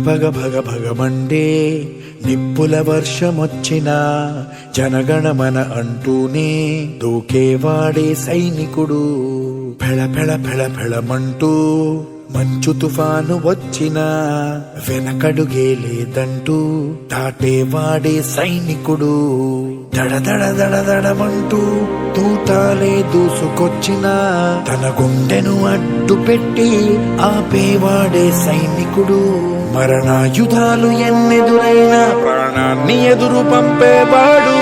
భగ భగ భగమండే నిప్పుల వర్షమొచ్చినా జనగణమన అంటూనే దూకేవాడే సైనికుడు. ఫెళ ఫెళ ఫెళ ఫెళమంటూ మంచు తుఫాను వచ్చినా వెనకడుగే లేదంటూ దాటేవాడే సైనికుడు. దడ దడ దడ దడమంటూ తూటాలే దూసుకొచ్చినా తన గుండెను అడ్డు పెట్టి ఆపేవాడే సైనికుడు. మరణాయుధాలు ఎన్నెదురైనా ప్రాణాన్ని ఎదురు పంపేవాడు.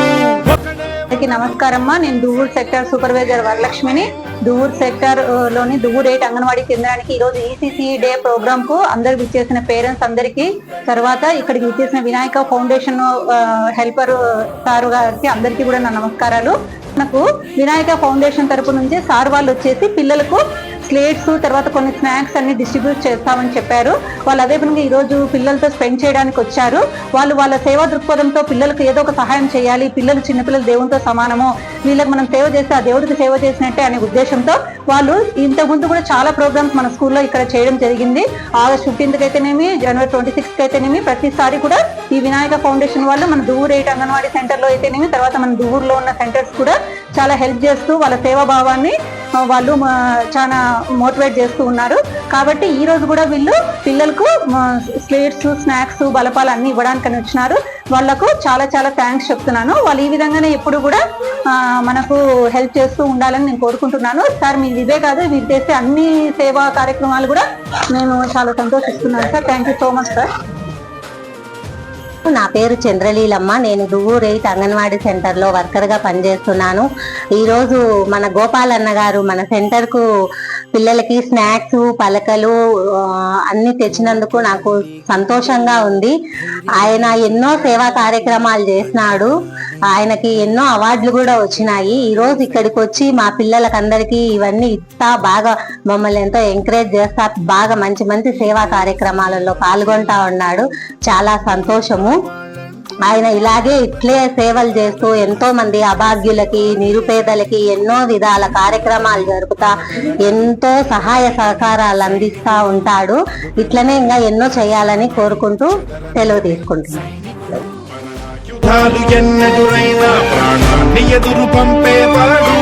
నమస్కారమ్మా, నేను దువ్వూరు సెక్టర్ సూపర్వైజర్ వరలక్ష్మిని. దువ్వూరు సెక్టర్ లోని దువ్వూరు 8 అంగన్వాడీ కేంద్రానికి ఈరోజు ఈసీసీ డే ప్రోగ్రామ్ కు అందరు విచ్చేసిన పేరెంట్స్ అందరికి, తర్వాత ఇక్కడికి విచ్చేసిన వినాయక ఫౌండేషన్ హెల్పర్ సారు గారికి అందరికీ కూడా నా నమస్కారాలు. మనకు వినాయక ఫౌండేషన్ తరపు నుంచి సార్ వాళ్ళు వచ్చేసి పిల్లలకు స్లేట్స్ తర్వాత కొన్ని స్నాక్స్ అన్ని డిస్ట్రిబ్యూట్ చేస్తామని చెప్పారు. వాళ్ళు అదే పనిగా ఈరోజు పిల్లలతో స్పెండ్ చేయడానికి వచ్చారు. వాళ్ళు వాళ్ళ సేవా దృక్పథంతో పిల్లలకు ఏదో ఒక సహాయం చేయాలి, పిల్లలు చిన్నపిల్లలు దేవునితో సమానము, వీళ్ళకి మనం సేవ చేస్తే ఆ దేవుడికి సేవ చేసినట్టే అనే ఉద్దేశంతో వాళ్ళు ఇంతకుముందు కూడా చాలా ప్రోగ్రామ్స్ మన స్కూల్లో ఇక్కడ చేయడం జరిగింది. ఆగస్ట్ 15కి అయితేనేమి, జనవరి 26కి అయితేనేమి, ప్రతిసారి కూడా ఈ వినాయక ఫౌండేషన్ వాళ్ళు మన దువ్వూరు 8 అంగన్వాడీ సెంటర్ లో అయితేనేమి, తర్వాత మన దువ్వూరులో ఉన్న సెంటర్స్ కూడా చాలా హెల్ప్ చేస్తూ వాళ్ళ సేవాభావాన్ని వాళ్ళు చాలా మోటివేట్ చేస్తూ ఉన్నారు. కాబట్టి ఈ రోజు కూడా వీళ్ళు పిల్లలకు స్లేట్స్, స్నాక్స్, బలపాలు అన్ని ఇవ్వడానికని వచ్చినారు. వాళ్లకు చాలా చాలా థ్యాంక్స్ చెప్తున్నాను. వాళ్ళు ఈ విధంగానే ఎప్పుడు కూడా మనకు హెల్ప్ చేస్తూ ఉండాలని నేను కోరుకుంటున్నాను. సార్ మీరు ఇదే కాదు, మీరు చేసే అన్ని సేవా కార్యక్రమాలు కూడా నేను చాలా సంతోషిస్తున్నాను sir. Thank you so much sir. నా పేరు చంద్రలీలమ్మ. నేను దువ్వూరు 8 అంగన్వాడీ సెంటర్లో వర్కర్గా పనిచేస్తున్నాను. ఈరోజు మన గోపాలన్న గారు మన సెంటర్కు పిల్లలకి స్నాక్స్, పలకలు అన్ని తెచ్చినందుకు నాకు సంతోషంగా ఉంది. ఆయన ఎన్నో సేవా కార్యక్రమాలు చేసినాడు. ఆయనకి ఎన్నో అవార్డులు కూడా వచ్చినాయి. ఈరోజు ఇక్కడికి వచ్చి మా పిల్లలకందరికీ ఇవన్నీ ఇస్తా బాగా మమ్మల్ని ఎంతో ఎంకరేజ్ చేస్తా బాగా మంచి మంచి సేవా కార్యక్రమాలలో పాల్గొంటా ఉన్నాడు. చాలా సంతోషము. ఆయన ఇలాగే ఇట్లే సేవలు చేస్తూ ఎంతో మంది అభాగ్యులకి, నిరుపేదలకి ఎన్నో విధాల కార్యక్రమాలు జరుపుతా ఎంతో సహాయ సహకారాలు అందిస్తా ఉంటాడు. ఇట్లనే ఇంకా ఎన్నో చేయాలని కోరుకుంటూ సెలవు తీసుకుంటున్నాను. ఎన్నెదురైనా ప్రాణాన్ని ఎదురు పంపేవాడు.